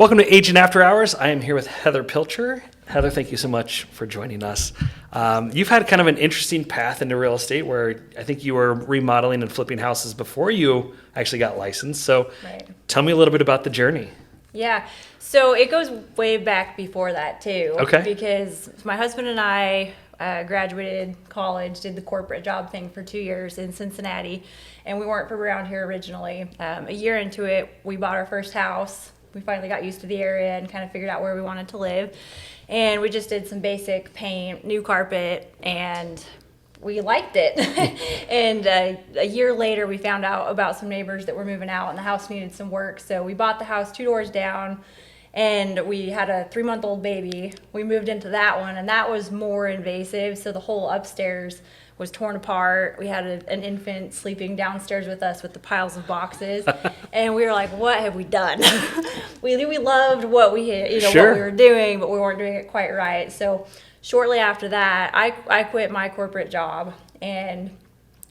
Welcome to Agent After Hours. I am here with Heather Pilcher. Heather, thank you so much for joining us. You've had kind of an interesting path into real estate where I think you were remodeling and flipping houses before you actually got licensed. So Tell me a little bit about the journey. Yeah, so it goes way back before that too. Okay. Because my husband and I graduated college, did the corporate job thing for 2 years in Cincinnati, and we weren't from around here originally. A year into it, we bought our first house. We finally got used to the area and kind of figured out where we wanted to live. And we just did some basic paint, new carpet, and we liked it. And a year later, we found out about some neighbors that were moving out and the house needed some work. So we bought the house 2 doors down, and we had a 3-month-old baby. We moved into that one, and that was more invasive. So the whole upstairs was torn apart. We had an infant sleeping downstairs with us with the piles of boxes. And we were like, what have we done? we loved what we had, what we were doing, but we weren't doing it quite right. So shortly after that, I quit my corporate job, and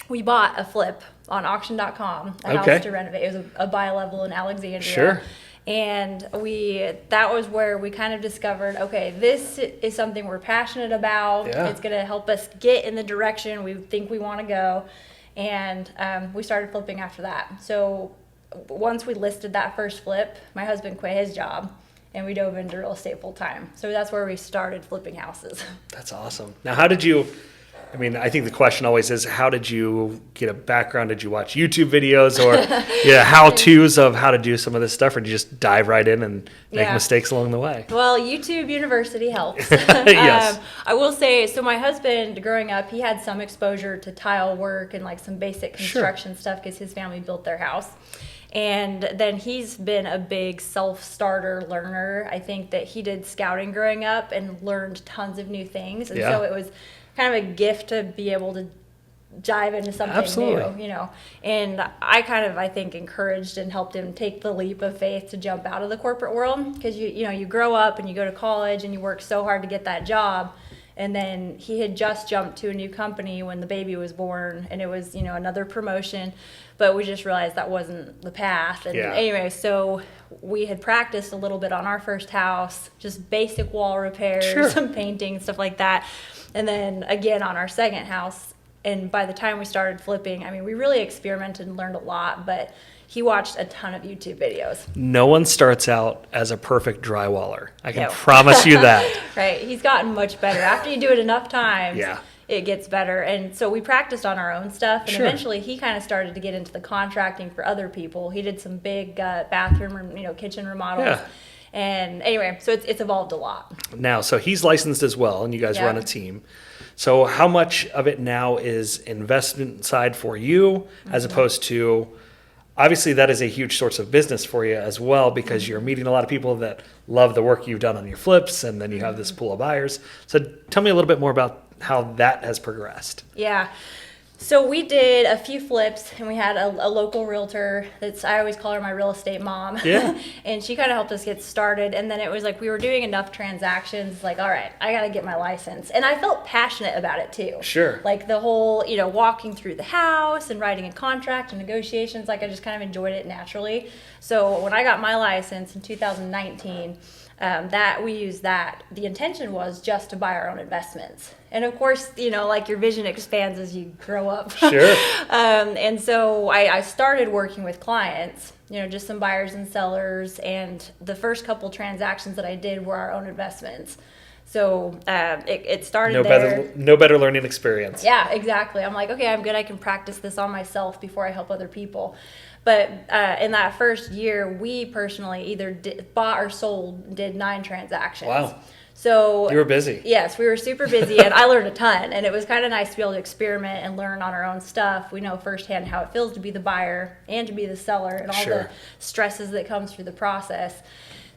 we bought a flip on auction.com, a house to renovate. It was a bi-level in Alexandria. Sure. And that was where we kind of discovered, okay, this is something we're passionate about. Yeah. It's going to help us get in the direction we think we want to go. And we started flipping after that. So once we listed that first flip, my husband quit his job, and we dove into real estate full time. So that's where we started flipping houses. That's awesome. Now, I think the question always is, how did you get a background? Did you watch YouTube videos or how-tos of how to do some of this stuff, or did you just dive right in and make mistakes along the way? Well, YouTube University helps. Yes. I will say, so my husband, growing up, he had some exposure to tile work and like some basic construction stuff because his family built their house. And then he's been a big self-starter learner. I think that he did scouting growing up and learned tons of new things. And so it was kind of a gift to be able to dive into something new, And I think encouraged and helped him take the leap of faith to jump out of the corporate world, because you grow up and you go to college and you work so hard to get that job. And then he had just jumped to a new company when the baby was born, and it was, another promotion, but we just realized that wasn't the path. And anyway, so we had practiced a little bit on our first house, just basic wall repairs, some painting, stuff like that. And then again on our second house, and by the time we started flipping, we really experimented and learned a lot, but he watched a ton of YouTube videos. No one starts out as a perfect drywaller. I can promise you that. Right. He's gotten much better. After you do it enough times, it gets better. And so we practiced on our own stuff, and eventually he kind of started to get into the contracting for other people. He did some big bathroom, kitchen remodels. Yeah. And anyway, so it's evolved a lot. Now, so he's licensed as well, and you guys run a team. So how much of it now is investment side for you as opposed to, obviously that is a huge source of business for you as well, because you're meeting a lot of people that love the work you've done on your flips, and then you have this pool of buyers. So tell me a little bit more about how that has progressed. Yeah. So we did a few flips, and we had a local realtor I always call her my real estate mom. Yeah. And she kind of helped us get started. And then it was like we were doing enough transactions, like, all right, I got to get my license. And I felt passionate about it too. Sure. Like the whole, walking through the house and writing a contract and negotiations, like I just kind of enjoyed it naturally. So when I got my license in 2019, we used that. The intention was just to buy our own investments. And of course, like your vision expands as you grow up. Sure. And so I started working with clients, just some buyers and sellers. And the first couple transactions that I did were our own investments. So it started there. No better learning experience. Yeah, exactly. I'm like, okay, I'm good. I can practice this on myself before I help other people. But in that first year, we personally either bought or sold, did 9 transactions. Wow. So you were busy. Yes, we were super busy, and I learned a ton. And it was kind of nice to be able to experiment and learn on our own stuff. We know firsthand how it feels to be the buyer and to be the seller, and all the stresses that comes through the process.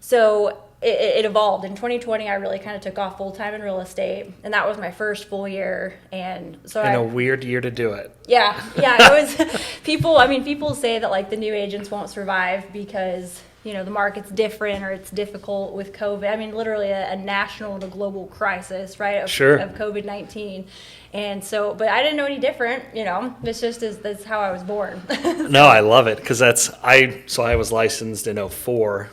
So it evolved. In 2020, I really kind of took off full-time in real estate, and that was my first full year. And so a weird year to do it. Yeah, it was. People say that like the new agents won't survive because the market's different or it's difficult with COVID. I mean, literally a national and a global crisis, right? Of COVID-19. And so, but I didn't know any different, it's just that's how I was born. No, I love it because I was licensed in 04,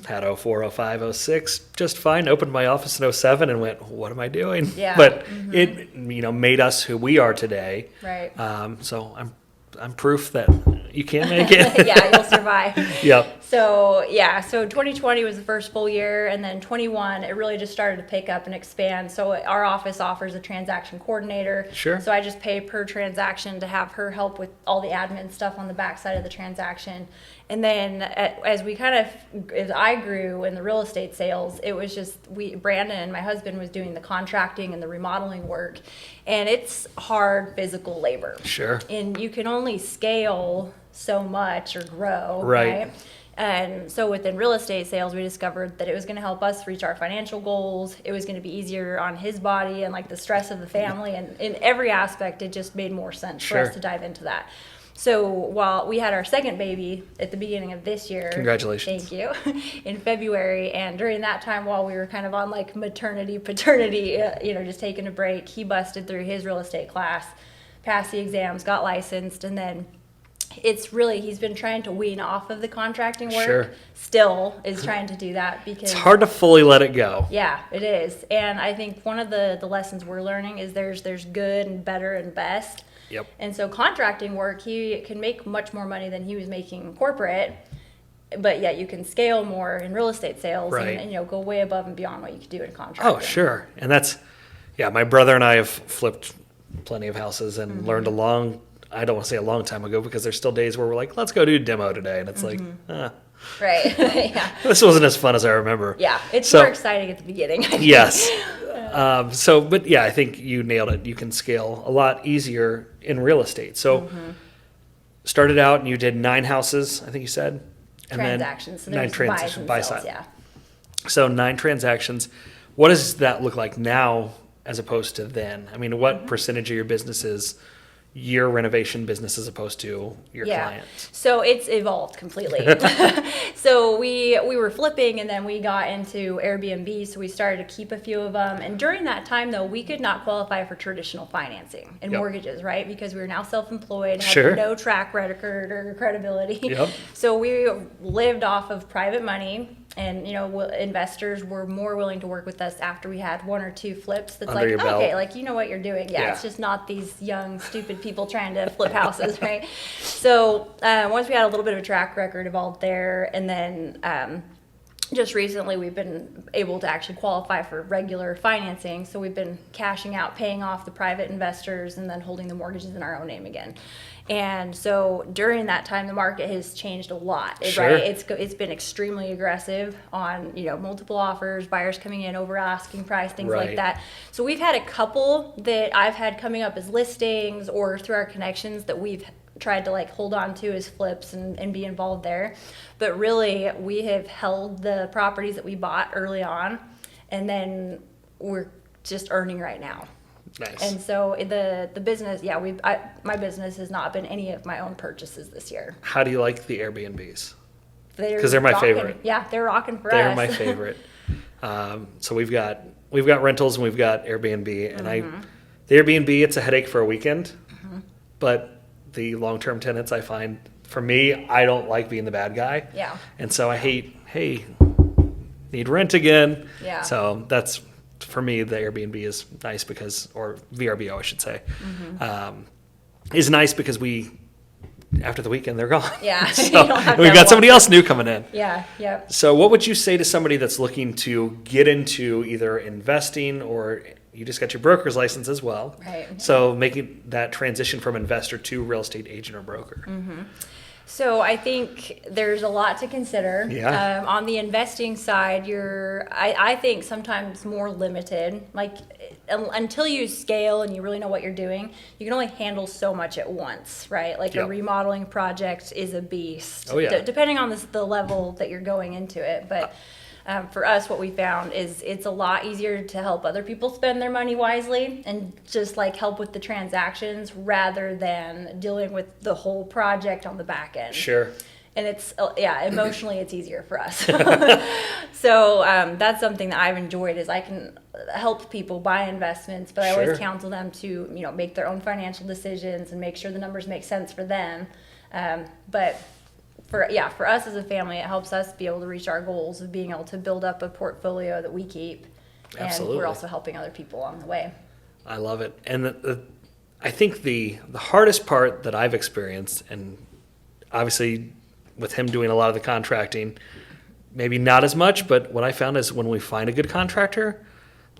had 04, 05, 06, just fine. Opened my office in 07 and went, what am I doing? Yeah. But it, made us who we are today. Right. So I'm proof that you can make it. Yeah, you'll survive. Yep. So 2020 was the first full year, and then 21, it really just started to pick up and expand. So our office offers a transaction coordinator. Sure. So I just pay per transaction to have her help with all the admin stuff on the backside of the transaction. And then as I grew in the real estate sales, it was just Brandon, my husband, was doing the contracting and the remodeling work, and it's hard physical labor. Sure. And you can only scale so much or grow, Right. right? And so within real estate sales, we discovered that it was going to help us reach our financial goals. It was going to be easier on his body and like the stress of the family, and in every aspect, it just made more sense for us to dive into that. So while we had our second baby at the beginning of this year, congratulations. Thank you, in February, and during that time while we were kind of on like maternity, paternity, just taking a break, he busted through his real estate class, passed the exams, got licensed, and then he's been trying to wean off of the contracting work. Sure. Still is trying to do that because it's hard to fully let it go. Yeah, it is. And I think one of the lessons we're learning is there's good and better and best. Yep. And so contracting work, he can make much more money than he was making in corporate, but yet you can scale more in real estate sales, right. and go way above and beyond what you could do in contracting. Oh, sure. And my brother and I have flipped plenty of houses and learned I don't want to say a long time ago, because there's still days where we're like, let's go do a demo today. And it's like, Right. Yeah. This wasn't as fun as I remember. Yeah. It's more exciting at the beginning. Yes. I think you nailed it. You can scale a lot easier in real estate. So started out and you did 9 houses, I think you said. And transactions. Then so 9 transactions by sales, side. yeah. So 9 transactions. What does that look like now as opposed to then? I mean, what percentage of your business is your renovation business as opposed to your clients? So it's evolved completely. So we were flipping, and then we got into Airbnb, so we started to keep a few of them. And during that time, though, we could not qualify for traditional financing and mortgages, right? Because we were now self-employed, had no track record or credibility. Yep. So we lived off of private money. And, investors were more willing to work with us after we had 1 or 2 flips. That's under your belt. Okay, like, you know what you're doing. Yeah, it's just not these young, stupid people trying to flip houses, right? So once we had a little bit of a track record evolved there, and then just recently we've been able to actually qualify for regular financing. So we've been cashing out, paying off the private investors, and then holding the mortgages in our own name again. And so during that time, the market has changed a lot, right? It's been extremely aggressive on, multiple offers, buyers coming in over asking price, things like that. So we've had a couple that I've had coming up as listings or through our connections that we've tried to hold on to as flips and be involved there. But really, we have held the properties that we bought early on, and then we're just earning right now. Nice. And so the business, my business has not been any of my own purchases this year. How do you like the Airbnbs? Because they're my favorite. Yeah, they're rocking for us. They're my favorite. So we've got rentals and we've got Airbnb, and the Airbnb, it's a headache for a weekend, but the long-term tenants, I find, for me, I don't like being the bad guy. Yeah. And so I hate, hey, need rent again. Yeah. So that's, for me, the Airbnb is nice because, or VRBO, I should say, is nice because after the weekend, they're gone. Yeah. So we've got somebody else new coming in. Yeah. Yep. So what would you say to somebody that's looking to get into either investing, or you just got your broker's license as well? Right. So making that transition from investor to real estate agent or broker. So I think there's a lot to consider. Yeah. On the investing side, I think sometimes more limited. Like until you scale and you really know what you're doing, you can only handle so much at once, right? Like a remodeling project is a beast. Oh, yeah. Depending on the level that you're going into it, but. For us, what we found is it's a lot easier to help other people spend their money wisely and just help with the transactions rather than dealing with the whole project on the back end. Sure. And it's, emotionally it's easier for us. So that's something that I've enjoyed is I can help people buy investments, but I Sure. always counsel them to, make their own financial decisions and make sure the numbers make sense for them. But for us as a family, it helps us be able to reach our goals of being able to build up a portfolio that we keep. Absolutely. And we're also helping other people along the way. I love it. And I think the hardest part that I've experienced, and obviously with him doing a lot of the contracting, maybe not as much, but what I found is when we find a good contractor,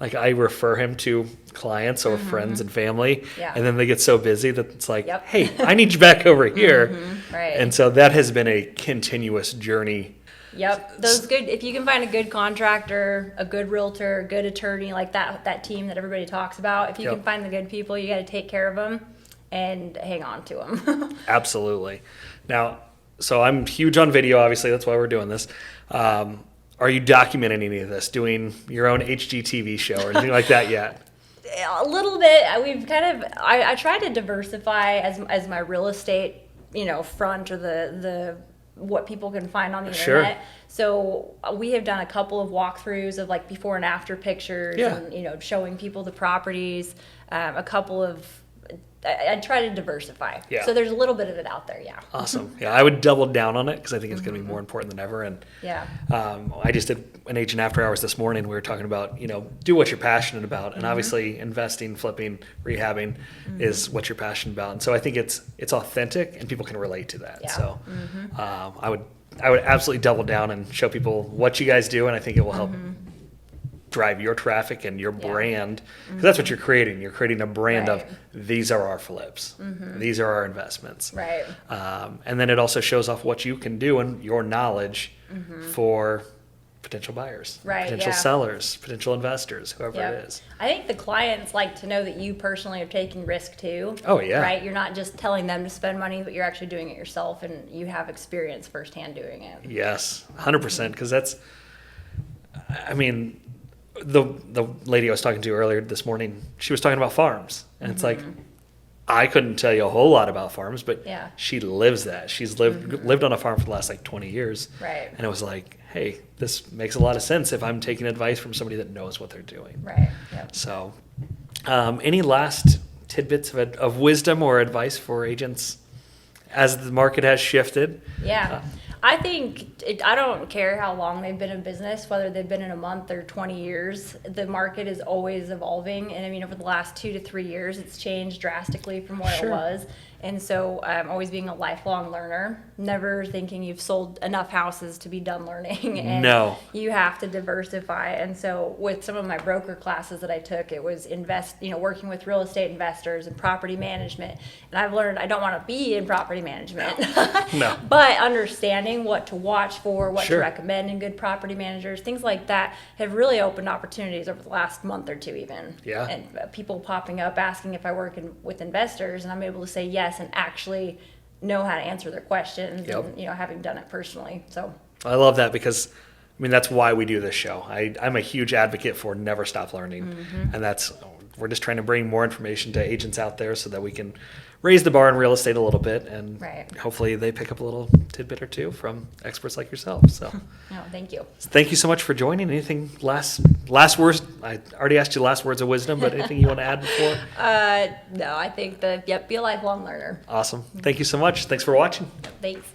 like I refer him to clients or friends and family, Yeah. and then they get so busy that it's like, Yep. hey, I need you back over here. Right. And so that has been a continuous journey. Yep. If you can find a good contractor, a good realtor, a good attorney, like that team that everybody talks about, if you Yep. can find the good people, you got to take care of them and hang on to them. Absolutely. Now, so I'm huge on video, obviously. That's why we're doing this. Are you documenting any of this, doing your own HGTV show or anything like that yet? A little bit. I try to diversify as my real estate, front or the what people can find on the Sure. internet. So we have done a couple of walkthroughs of like before and after pictures Yeah. and, showing people the properties, a couple of, I try to diversify. Yeah. So there's a little bit of it out there. Yeah. Awesome. Yeah, I would double down on it because I think it's going to be more important than ever. And Yeah. I just did an Agent After Hours this morning. We were talking about, do what you're passionate about. And obviously investing, flipping, rehabbing is what you're passionate about. And so I think it's authentic and people can relate to that. Yeah. So I would absolutely double down and show people what you guys do. And I think it will help drive your traffic and your brand, because that's what you're creating. You're creating a brand of Right. these are our flips, these are our investments, Right. and then it also shows off what you can do and your knowledge for potential buyers, Right, potential yeah. sellers, potential investors, whoever Yeah. it is. I think the clients like to know that you personally are taking risk too. Oh, yeah. Right? You're not just telling them to spend money, but you're actually doing it yourself and you have experience firsthand doing it. Yes, 100%, because that's, I mean, the lady I was talking to earlier this morning, she was talking about farms, and it's like, I couldn't tell you a whole lot about farms, but Yeah. she lives that. She's lived on a farm for the last 20 years. Right. And it was like, hey, this makes a lot of sense if I'm taking advice from somebody that knows what they're doing. Right. Yep. So, any last tidbits of wisdom or advice for agents as the market has shifted? Yeah. I think I don't care how long they've been in business, whether they've been in a month or 20 years. The market is always evolving. And I mean, over the last 2 to 3 years, it's changed drastically from what Sure. it was. And so always being a lifelong learner, never thinking you've sold enough houses to be done learning. And No. you have to diversify. And so with some of my broker classes that I took, it was working with real estate investors and property management. And I've learned I don't want to be in property management. No. But understanding what to watch for, what Sure. to recommend in good property managers, things like that have really opened opportunities over the last month or two even. Yeah. And people popping up asking if I work with investors, and I'm able to say yes and actually know how to answer their questions. Yep. And having done it personally. So I love that because, I mean, that's why we do this show. I'm a huge advocate for never stop learning. And we're just trying to bring more information to agents out there so that we can raise the bar in real estate a little bit. And Right. hopefully they pick up a little tidbit or two from experts like yourself. So no, thank you. thank you so much for joining. Anything last words? I already asked you last words of wisdom, but anything you want to add before? No, I think be a lifelong learner. Awesome. Thank you so much. Thanks for watching. Thanks.